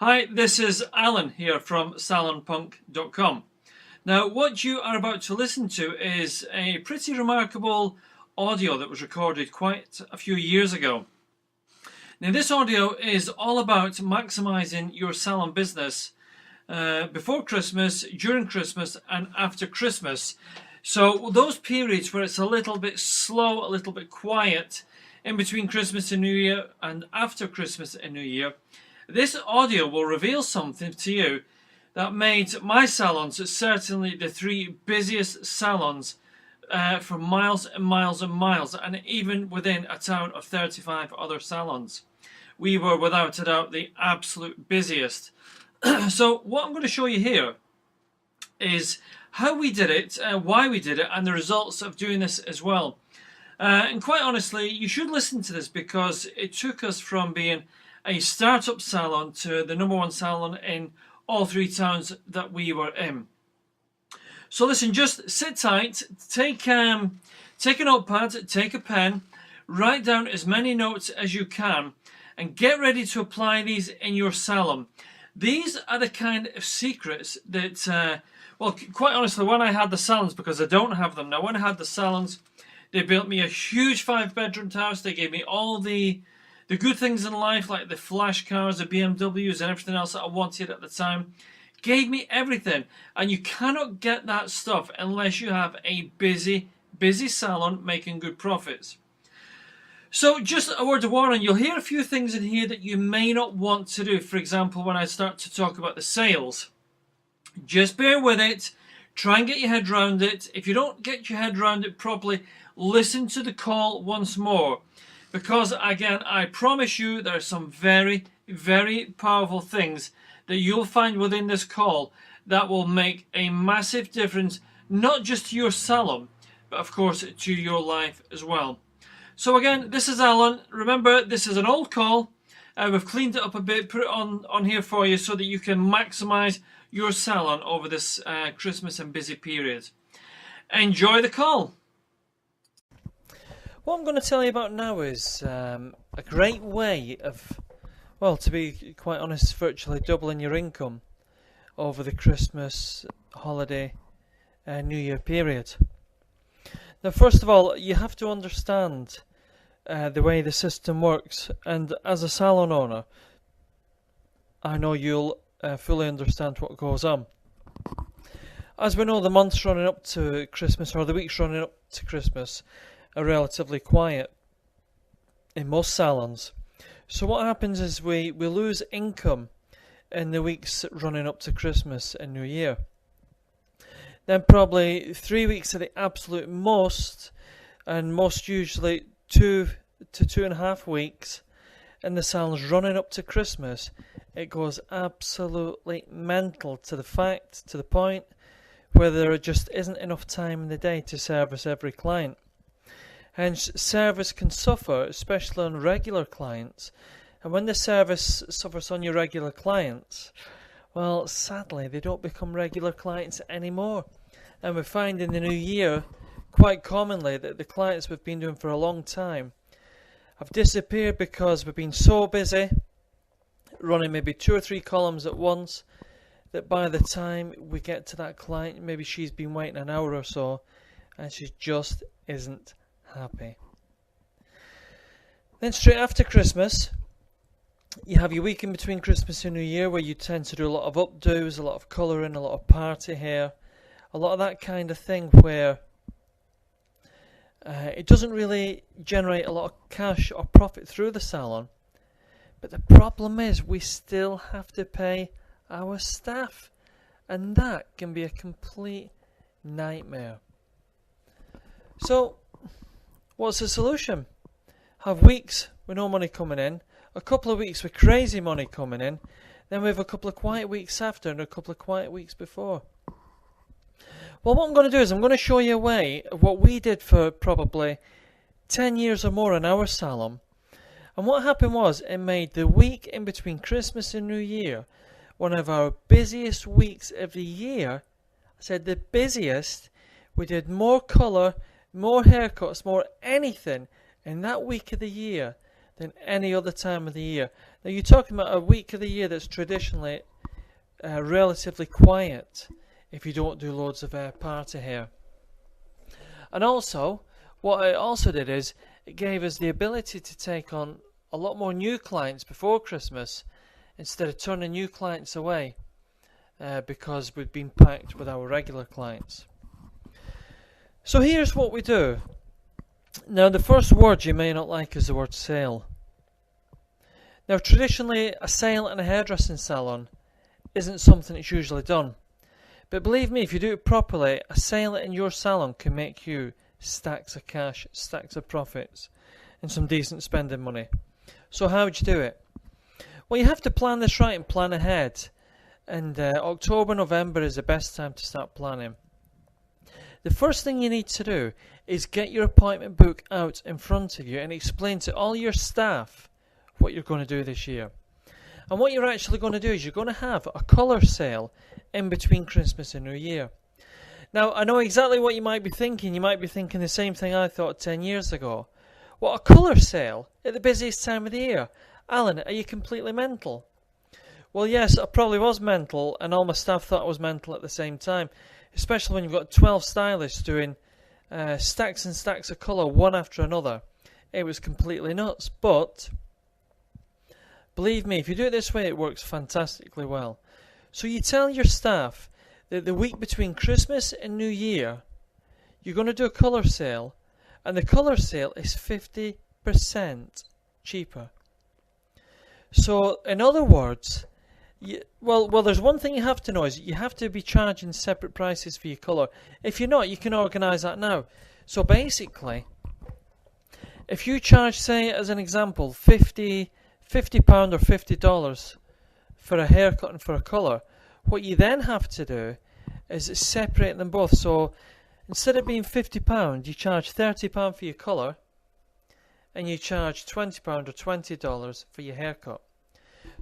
Hi, this is Alan here from salonpunk.com. Now, what you are about to listen to is a pretty remarkable audio that was recorded quite a few years ago. Now, this audio is all about maximizing your salon business before Christmas, during Christmas, and after Christmas. So, those periods where it's a little bit slow, a little bit quiet in between Christmas and New Year, and after Christmas and New Year, this audio will reveal something to you that made my salons certainly the three busiest salons for miles and miles and miles, and even within a town of 35 other salons. We were without a doubt the absolute busiest. So what I'm going to show you here is how we did it, why we did it, and the results of doing this as well. And quite honestly, you should listen to this because it took us from being a startup salon to the #1 salon in all three towns that we were in. So listen, just sit tight, take a notepad, take a pen, write down as many notes as you can, and get ready to apply these in your salon. These are the kind of secrets that, well, quite honestly, when I had the salons, because I don't have them now, when I had the salons, they built me a huge 5-bedroom house. They gave me all the good things in life, like the flash cars, the BMWs, and everything else that I wanted at the time. Gave me everything. And you cannot get that stuff unless you have a busy salon making good profits. So just a word of warning, you'll hear a few things in here that you may not want to do. For example, when I start to talk about the sales, just bear with it. Try and get your head around it. If you don't get your head around it properly, listen to the call once more. Because again, I promise you there are some very, very powerful things that you'll find within this call that will make a massive difference, not just to your salon, but of course to your life as well. So again, this is Alan. Remember, this is an old call. We've cleaned it up a bit, put it on here for you so that you can maximize your salon over this Christmas and busy period. Enjoy the call. What I'm going to tell you about now is a great way of, well, to be quite honest, virtually doubling your income over the Christmas, holiday, and New Year period. Now, first of all, you have to understand the way the system works, and as a salon owner, I know you'll fully understand what goes on. As we know, the months running up to Christmas, or the weeks running up to Christmas, are relatively quiet in most salons. So what happens is we lose income in the weeks running up to Christmas and New Year. Then probably 3 weeks at the absolute most, and most usually 2 to 2.5 weeks in the salons running up to Christmas. It goes absolutely mental to the point where there just isn't enough time in the day to service every client. Hence, service can suffer, especially on regular clients. And when the service suffers on your regular clients, well, sadly, they don't become regular clients anymore. And we find in the new year, quite commonly, that the clients we've been doing for a long time have disappeared because we've been so busy, running maybe 2 or 3 columns at once, that by the time we get to that client, maybe she's been waiting an hour or so, and she just isn't happy. Then straight after Christmas, you have your week in between Christmas and New Year where you tend to do a lot of updos, a lot of colouring, a lot of party hair, a lot of that kind of thing where it doesn't really generate a lot of cash or profit through the salon. But the problem is we still have to pay our staff, and that can be a complete nightmare. So what's the solution? Have weeks with no money coming in, a couple of weeks with crazy money coming in, then we have a couple of quiet weeks after and a couple of quiet weeks before. Well, what I'm going to do is I'm going to show you a way of what we did for probably 10 years or more in our salon. And what happened was it made the week in between Christmas and New Year one of our busiest weeks of the year. I said the busiest. We did more colour, more haircuts, more anything in that week of the year than any other time of the year. Now you're talking about a week of the year that's traditionally relatively quiet if you don't do loads of party hair. And also, what it also did is it gave us the ability to take on a lot more new clients before Christmas instead of turning new clients away because we've been packed with our regular clients. So here's what we do. Now the first word you may not like is the word sale. Now traditionally a sale in a hairdressing salon isn't something that's usually done. But believe me, if you do it properly, a sale in your salon can make you stacks of cash, stacks of profits, and some decent spending money. So how would you do it? Well, you have to plan this right and plan ahead. And October, November is the best time to start planning. The first thing you need to do is get your appointment book out in front of you and explain to all your staff what you're going to do this year. And what you're actually going to do is you're going to have a colour sale in between Christmas and New Year. Now, I know exactly what you might be thinking. You might be thinking the same thing I thought 10 years ago. What, a colour sale at the busiest time of the year? Alan, are you completely mental? Well, yes, I probably was mental, and all my staff thought I was mental at the same time, especially when you've got 12 stylists doing stacks and stacks of colour one after another. It was completely nuts, but believe me, if you do it this way, it works fantastically well. So you tell your staff that the week between Christmas and New Year, you're going to do a colour sale, and the colour sale is 50% cheaper. So, in other words, well, there's one thing you have to know is you have to be charging separate prices for your colour. If you're not, you can organise that now. So basically, if you charge, say, as an example, £50 or $50 for a haircut and for a colour, what you then have to do is separate them both. So instead of being £50, you charge £30 for your colour, and you charge £20 or $20 for your haircut.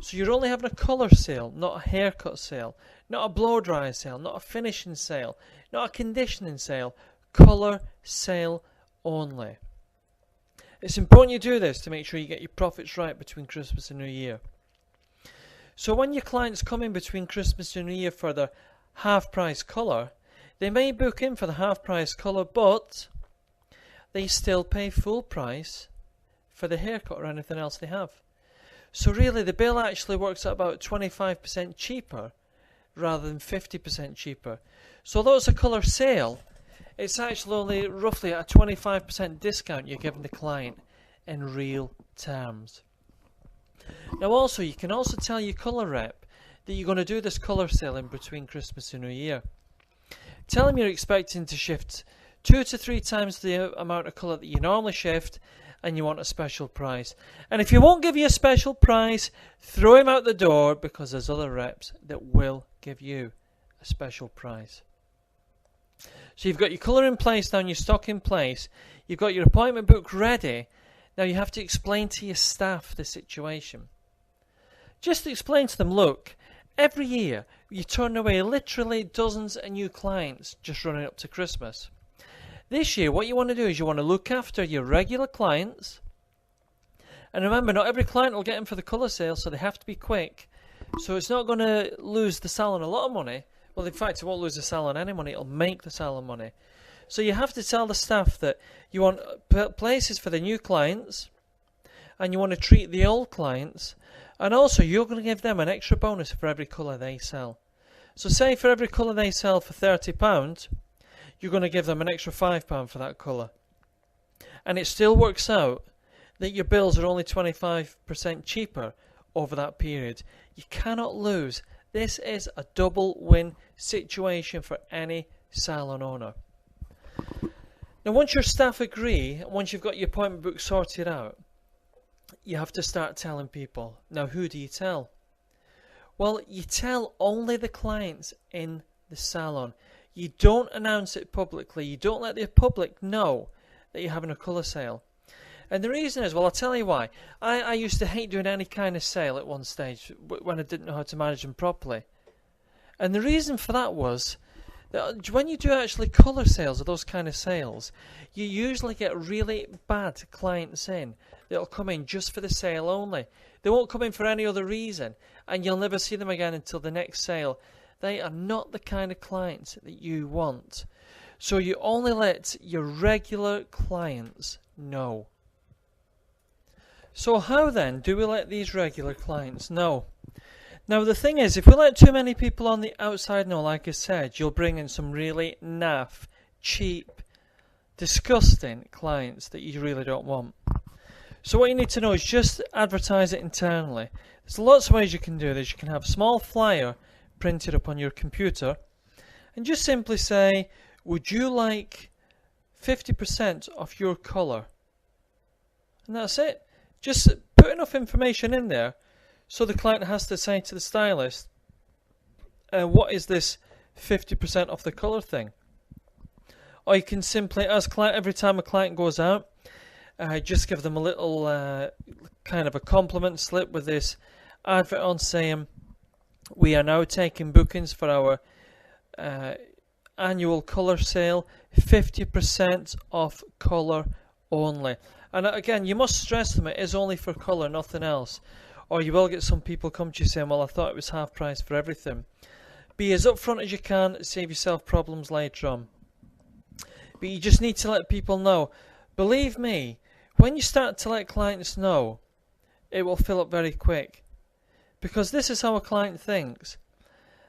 So you're only having a colour sale, not a haircut sale, not a blow dry sale, not a finishing sale, not a conditioning sale, colour sale only. It's important you do this to make sure you get your profits right between Christmas and New Year. So when your clients come in between Christmas and New Year for their half-price colour, they may book in for the half-price colour, but they still pay full price for the haircut or anything else they have. So really the bill actually works out about 25% cheaper rather than 50% cheaper. So although it's a colour sale, it's actually only roughly at a 25% discount you're giving the client in real terms. Now also, you can also tell your colour rep that you're going to do this colour sale in between Christmas and New Year. Tell them you're expecting to shift 2 to 3 times the amount of colour that you normally shift, and you want a special price. And if he won't give you a special price, throw him out the door, because there's other reps that will give you a special price. So you've got your colour in place now and your stock in place. You've got your appointment book ready. Now you have to explain to your staff the situation. Just explain to them, look, every year you turn away literally dozens of new clients just running up to Christmas. This year, what you want to do is you want to look after your regular clients. And remember, not every client will get in for the colour sale, so they have to be quick. So it's not going to lose the salon a lot of money. Well, in fact, it won't lose the salon any money. It'll make the salon money. So you have to tell the staff that you want places for the new clients, and you want to treat the old clients. And also, you're going to give them an extra bonus for every colour they sell. So say for every colour they sell for £30, you're going to give them an extra £5 for that colour. And it still works out that your bills are only 25% cheaper over that period. You cannot lose. This is a double win situation for any salon owner. Now once your staff agree, once you've got your appointment book sorted out, you have to start telling people. Now who do you tell? Well, you tell only the clients in the salon. You don't announce it publicly. You don't let the public know that you're having a colour sale. And the reason is, well, I'll tell you why. I used to hate doing any kind of sale at one stage when I didn't know how to manage them properly. And the reason for that was that when you do actually colour sales or those kind of sales, you usually get really bad clients in that'll come in just for the sale only. They won't come in for any other reason, and you'll never see them again until the next sale. They are not the kind of clients that you want. So you only let your regular clients know. So how then do we let these regular clients know? Now the thing is, if we let too many people on the outside know, like I said, you'll bring in some really naff, cheap, disgusting clients that you really don't want. So what you need to know is just advertise it internally. There's lots of ways you can do this. You can have a small flyer printed up on your computer and just simply say, would you like 50% off your colour? And that's it. Just put enough information in there so the client has to say to the stylist, what is this 50% off the colour thing? Or you can simply, as client, every time a client goes out, just give them a little kind of a compliment slip with this advert on saying, we are now taking bookings for our annual colour sale, 50% off colour only. And again, you must stress them, it is only for colour, nothing else. Or you will get some people come to you saying, well, I thought it was half price for everything. Be as upfront as you can, save yourself problems later on. But you just need to let people know. Believe me, when you start to let clients know, it will fill up very quick. Because this is how a client thinks.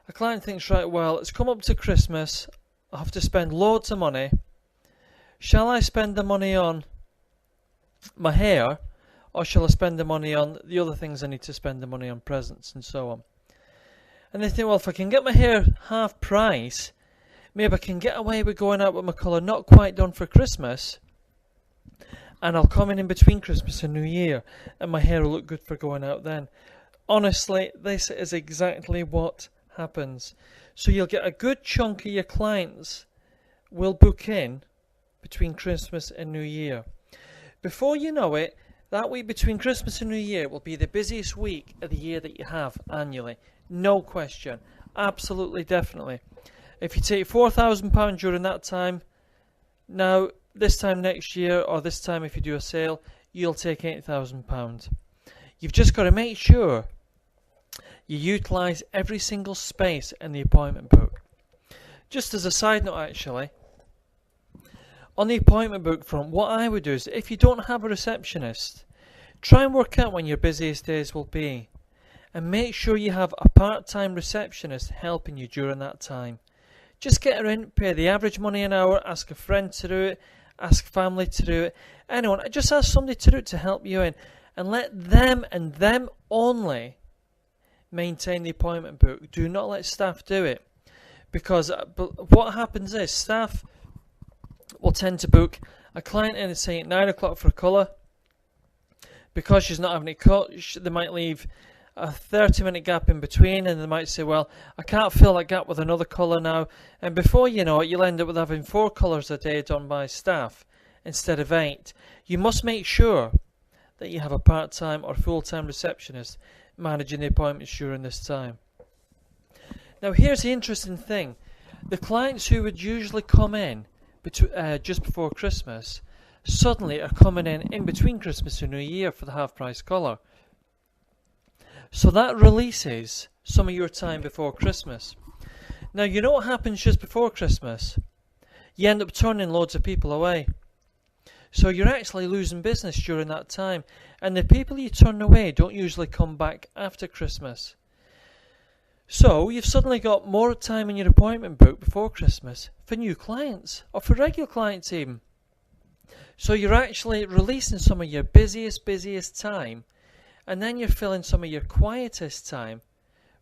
A client thinks, right, well, it's come up to Christmas, I have to spend loads of money. Shall I spend the money on my hair, or shall I spend the money on the other things I need to spend the money on, presents and so on? And they think, well, if I can get my hair half price, maybe I can get away with going out with my colour not quite done for Christmas, and I'll come in between Christmas and New Year, and my hair will look good for going out then. Honestly, this is exactly what happens. So you'll get a good chunk of your clients will book in between Christmas and New Year. Before you know it, that week between Christmas and New Year will be the busiest week of the year that you have annually. No question. Absolutely, definitely. If you take £4,000 during that time, now this time next year, or this time if you do a sale, you'll take £8,000. You've just got to make sure you utilise every single space in the appointment book. Just as a side note actually, on the appointment book front, what I would do is, if you don't have a receptionist, try and work out when your busiest days will be, and make sure you have a part-time receptionist helping you during that time. Just get her in, pay the average money an hour, ask a friend to do it, ask family to do it, anyone, just ask somebody to do it to help you in, and let them and them only maintain the appointment book. Do not let staff do it, because what happens is staff will tend to book a client in and say at 9 o'clock for a colour. Because she's not having it cut, they might leave a 30-minute gap in between, and they might say, well, I can't fill that gap with another colour now, and before you know it, you'll end up with having 4 colours a day done by staff instead of 8. You must make sure that you have a part-time or full-time receptionist managing the appointments during this time. Now here's the interesting thing. The clients who would usually come in just before Christmas suddenly are coming in between Christmas and New Year for the half-price colour. So that releases some of your time before Christmas. Now you know what happens just before Christmas? You end up turning loads of people away. So you're actually losing business during that time. And the people you turn away don't usually come back after Christmas. So you've suddenly got more time in your appointment book before Christmas for new clients, or for regular clients even. So you're actually releasing some of your busiest time, and then you're filling some of your quietest time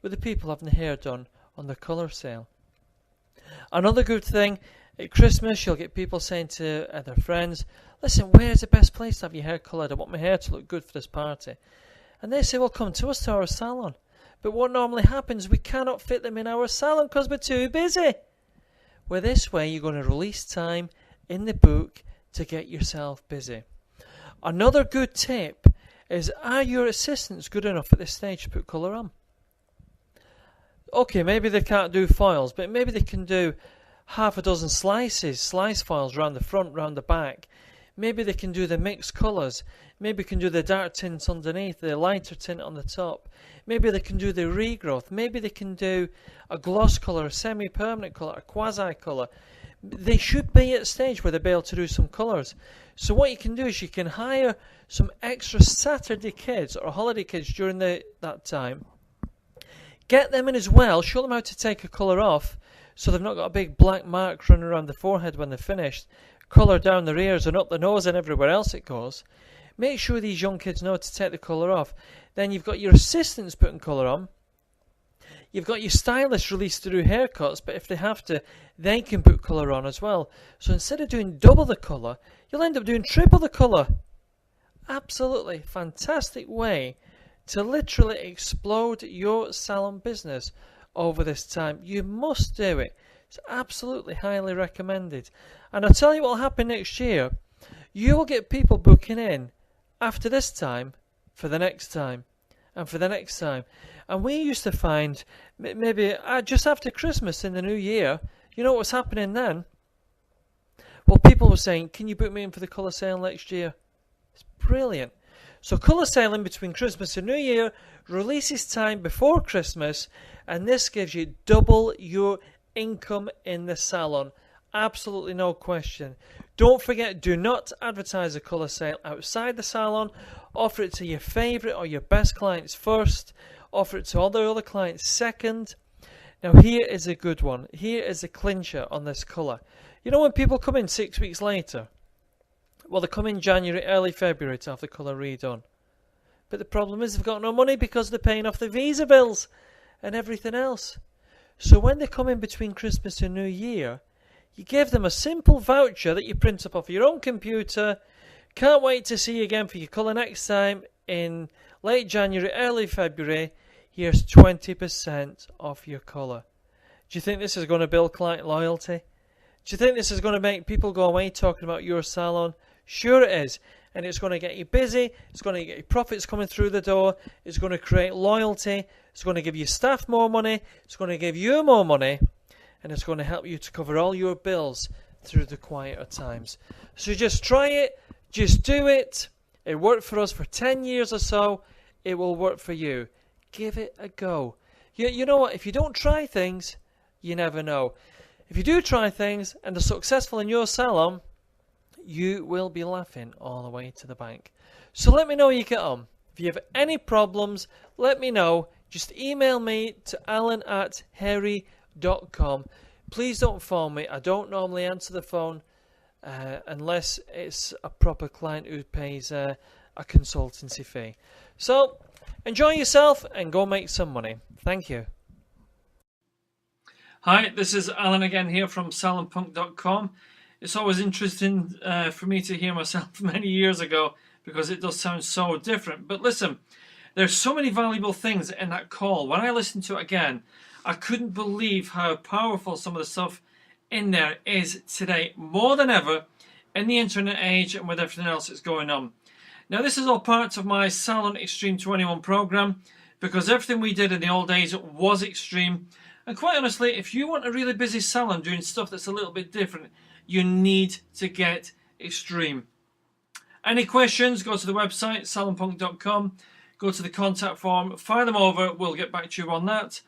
with the people having the hair done on the colour sale. Another good thing, at Christmas you'll get people saying to their friends, listen, where's the best place to have your hair coloured? I want my hair to look good for this party. And they say, well, come to us, to our salon. But what normally happens, we cannot fit them in our salon because we're too busy. Well, this way you're going to release time in the book to get yourself busy. Another good tip is, are your assistants good enough at this stage to put colour on? Okay, maybe they can't do foils, but maybe they can do half a dozen slice foils round the front, round the back. Maybe they can do the mixed colours. Maybe they can do the dark tints underneath, the lighter tint on the top. Maybe they can do the regrowth. Maybe they can do a gloss colour, a semi-permanent colour, a quasi-colour. They should be at a stage where they'll be able to do some colours. So what you can do is you can hire some extra Saturday kids or holiday kids during that time. Get them in as well, show them how to take a colour off so they've not got a big black mark running around the forehead when they're finished. Colour down their ears and up the nose and everywhere else it goes. Make sure these young kids know to take the colour off. Then you've got your assistants putting colour on. You've got your stylists released to do haircuts, but if they have to, they can put colour on as well. So instead of doing double the colour, you'll end up doing triple the colour. Absolutely fantastic way to literally explode your salon business over this time. You must do it. It's absolutely highly recommended. And I'll tell you what will happen next year. You will get people booking in after this time for the next time and for the next time. And we used to find maybe just after Christmas in the new year, you know what was happening then? Well, people were saying, can you book me in for the colour sale next year? It's brilliant. So colour sale in between Christmas and New Year, releases time before Christmas, and this gives you double your income in the salon. Absolutely no question. Don't forget, do not advertise a colour sale outside the salon. Offer it to your favourite or your best clients first. Offer it to all the other clients second. Now here is a good one. Here is a clincher on this colour. You know when people come in 6 weeks later? Well, they come in January, early February to have the colour redone. But the problem is they've got no money because they're paying off the visa bills and everything else. So when they come in between Christmas and New Year, you give them a simple voucher that you print up off your own computer. Can't wait to see you again for your colour next time in late January, early February. Here's 20% off your colour. Do you think this is going to build client loyalty? Do you think this is going to make people go away talking about your salon? Sure it is. And it's going to get you busy. It's going to get your profits coming through the door. It's going to create loyalty. It's going to give your staff more money. It's going to give you more money. And it's going to help you to cover all your bills through the quieter times. So just try it. Just do it. It worked for us for 10 years or so. It will work for you. Give it a go. You know what? If you don't try things, you never know. If you do try things and are successful in your salon, you will be laughing all the way to the bank. So let me know how you get on. If you have any problems, let me know. Just email me to alan@hairy.com. Please don't phone me. I don't normally answer the phone unless it's a proper client who pays a consultancy fee. So enjoy yourself and go make some money. Thank you. Hi, this is Alan again here from salonpunk.com. It's always interesting for me to hear myself many years ago because it does sound so different. But listen, there's so many valuable things in that call. When I listened to it again, I couldn't believe how powerful some of the stuff in there is today, more than ever in the internet age and with everything else that's going on. Now, this is all part of my Salon Extreme 21 program because everything we did in the old days was extreme. And quite honestly, if you want a really busy salon doing stuff that's a little bit different, you need to get extreme. Any questions, go to the website, salonpunk.com, go to the contact form, fire them over, we'll get back to you on that.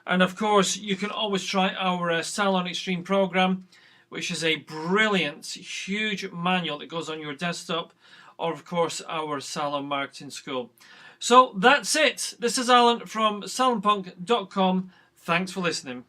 And of course, you can always try our Salon Extreme program, which is a brilliant, huge manual that goes on your desktop, or of course, our Salon Marketing School. So that's it. This is Alan from salonpunk.com. Thanks for listening.